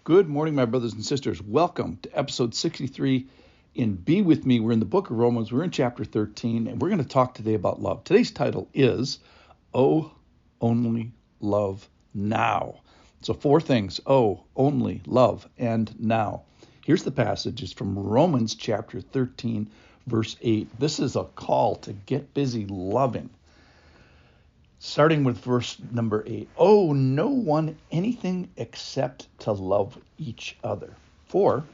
Good morning, my brothers and sisters. Welcome to episode 63 in Be With Me. We're in the book of Romans. We're in chapter 13, and we're going to talk today about love. Today's title is, Oh, Only Love Now. So four things, oh, only, love, and now. Here's the passage. It's from Romans chapter 13, verse 8. This is a call to get busy loving. Starting with verse number 8, owe no one anything except to love each other. For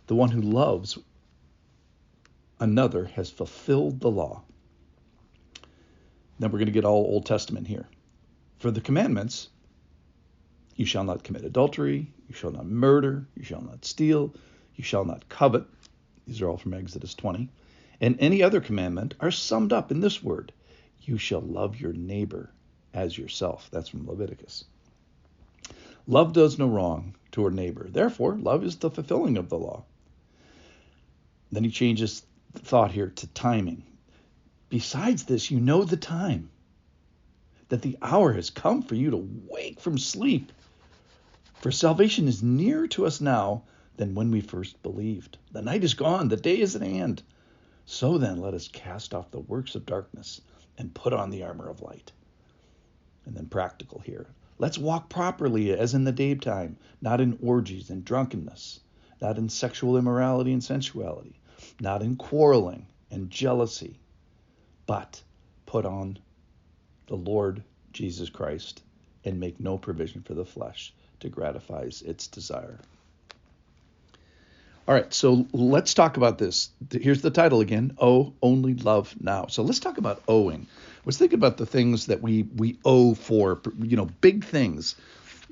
the one who loves another has fulfilled the law. Then we're going to get all Old Testament here. For the commandments, you shall not commit adultery, you shall not murder, you shall not steal, you shall not covet. These are all from Exodus 20. And any other commandment are summed up in this word. You shall love your neighbor as yourself. That's from Leviticus. Love does no wrong to our neighbor. Therefore, love is the fulfilling of the law. Then he changes the thought here to timing. Besides this, you know the time, that the hour has come for you to wake from sleep. For salvation is nearer to us now than when we first believed. The night is gone, the day is at hand. So then, let us cast off the works of darkness and put on the armor of light. And then practical here. Let's walk properly as in the daytime, not in orgies and drunkenness, not in sexual immorality and sensuality, not in quarreling and jealousy, but put on the Lord Jesus Christ and make no provision for the flesh to gratify its desire. All right, so let's talk about this. Here's the title again, Oh, Only Love Now. So let's talk about owing. Let's think about the things that we owe for, big things.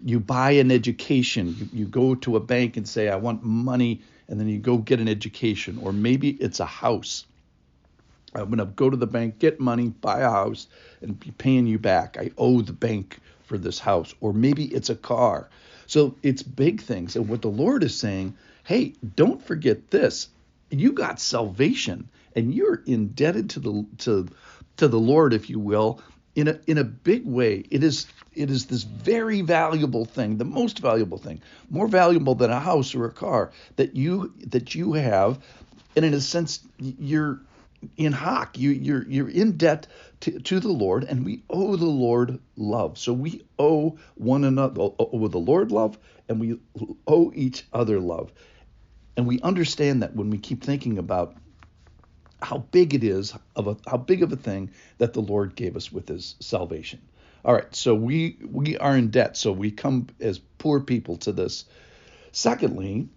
You buy an education. You go to a bank and say, I want money, and then you go get an education. Or maybe it's a house. I'm going to go to the bank, get money, buy a house, and be paying you back. I owe the bank for this house. Or maybe it's a car. So it's big things. And what the Lord is saying, hey, don't forget this. You got salvation, and you're indebted to the Lord, if you will, in a big way. It is this very valuable thing, the most valuable thing, more valuable than a house or a car that you have, and in a sense, you're in hock. You're in debt to the Lord, and we owe the Lord love. So we owe one another, owe the Lord love, and we owe each other love. And we understand that when we keep thinking about how big it is, how big of a thing that the Lord gave us with his salvation. All right, so we are in debt, so we come as poor people to this. Secondly,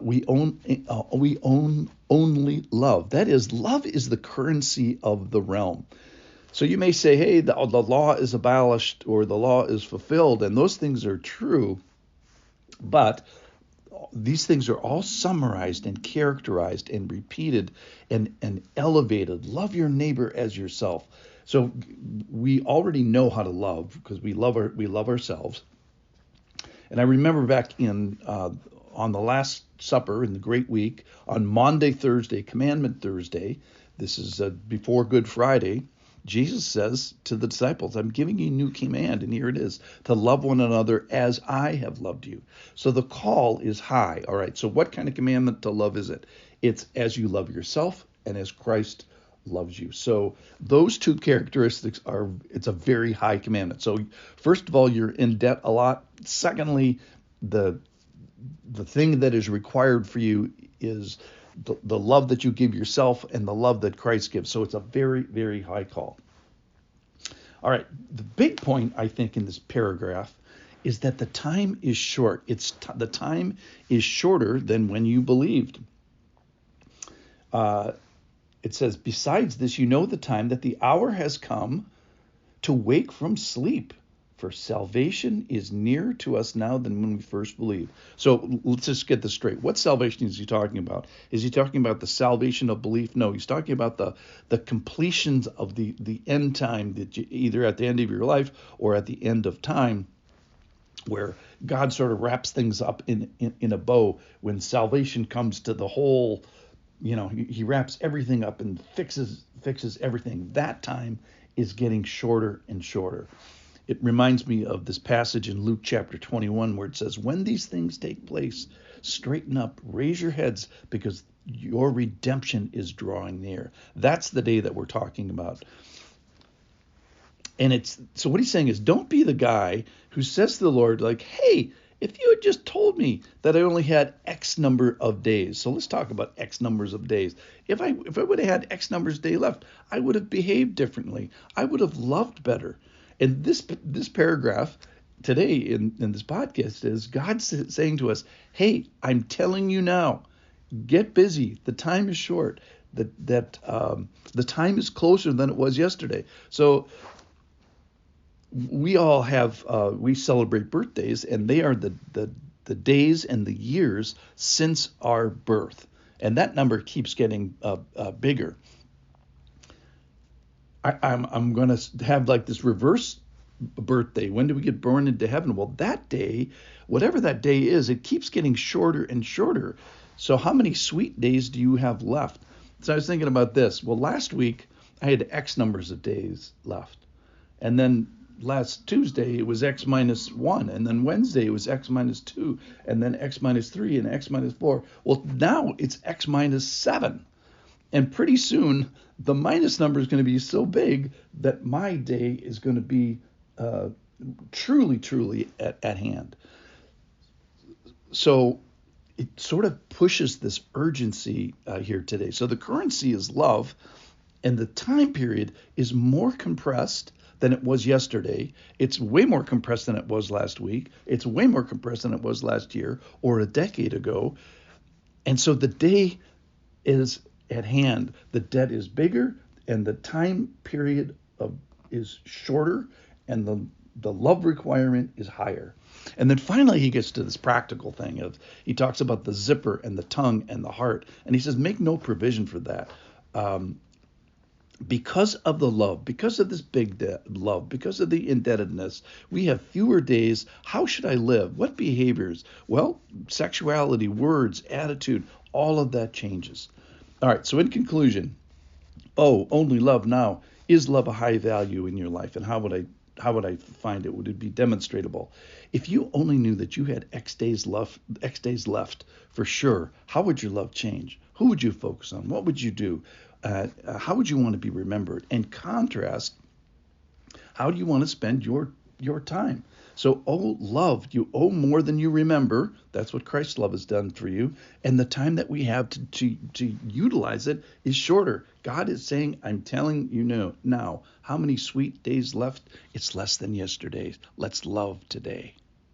we own only love. That is, love is the currency of the realm. So you may say, hey, the law is abolished or the law is fulfilled, and those things are true, but these things are all summarized and characterized and repeated and elevated. Love your neighbor as yourself. So we already know how to love because we love ourselves. And I remember back in on the Last Supper in the Great Week on Maundy Thursday, Commandment Thursday. This is before Good Friday. Jesus says to the disciples, I'm giving you a new command, and here it is, to love one another as I have loved you. So the call is high. All right, so what kind of commandment to love is it? It's as you love yourself and as Christ loves you. So those two characteristics it's a very high commandment. So first of all, you're in debt a lot. Secondly, the thing that is required for you is the love that you give yourself and the love that Christ gives. So it's a very, very high call. All right, the big point, I think, in this paragraph is that the time is short. The time is shorter than when you believed. It says, besides this, you know the time, that the hour has come to wake from sleep. For salvation is nearer to us now than when we first believed. So let's just get this straight. What salvation is he talking about? Is he talking about the salvation of belief? No, he's talking about the completions of the end time, that you, either at the end of your life or at the end of time, where God sort of wraps things up in a bow. When salvation comes to the whole, he wraps everything up and fixes everything. That time is getting shorter and shorter. It reminds me of this passage in Luke chapter 21 where it says, when these things take place, straighten up, raise your heads, because your redemption is drawing near. That's the day that we're talking about. And it's so what he's saying is, don't be the guy who says to the Lord, like, hey, if you had just told me that I only had X number of days. So let's talk about X numbers of days. If I would have had X numbers of days left, I would have behaved differently. I would have loved better. And this paragraph today in this podcast is God saying to us, hey, I'm telling you now, get busy. The time is short. The time is closer than it was yesterday. So we all have we celebrate birthdays, and they are the days and the years since our birth, and that number keeps getting bigger. I'm going to have like this reverse birthday. When do we get born into heaven? Well, that day, whatever that day is, it keeps getting shorter and shorter. So how many sweet days do you have left? So I was thinking about this. Well, last week I had X numbers of days left, and then last Tuesday it was X minus 1, and then Wednesday it was X minus 2, and then X minus 3, and X minus 4. Well, now it's X minus 7. And pretty soon the minus number is going to be so big that my day is going to be truly at hand. So it sort of pushes this urgency here today. So the currency is love, and the time period is more compressed than it was yesterday. It's way more compressed than it was last week. It's way more compressed than it was last year or a decade ago. And so the day is at hand. The debt is bigger, and the time period is shorter, and the love requirement is higher. And then finally he gets to this practical thing of, he talks about the zipper and the tongue and the heart, and he says make no provision for that. Because of the love, because of this big love, because of the indebtedness, we have fewer days. How should I live? What behaviors? Well, sexuality, words, attitude, all of that changes. All right, so in conclusion, only love now. Is love a high value in your life? And how would I find it? Would it be demonstrable? If you only knew that you had X days left for sure, how would your love change? Who would you focus on? What would you do? How would you want to be remembered? And contrast, how do you want to spend your time? So, love, you owe more than you remember. That's what Christ's love has done for you. And the time that we have to utilize it is shorter. God is saying, I'm telling you now, how many sweet days left? It's less than yesterday. Let's love today.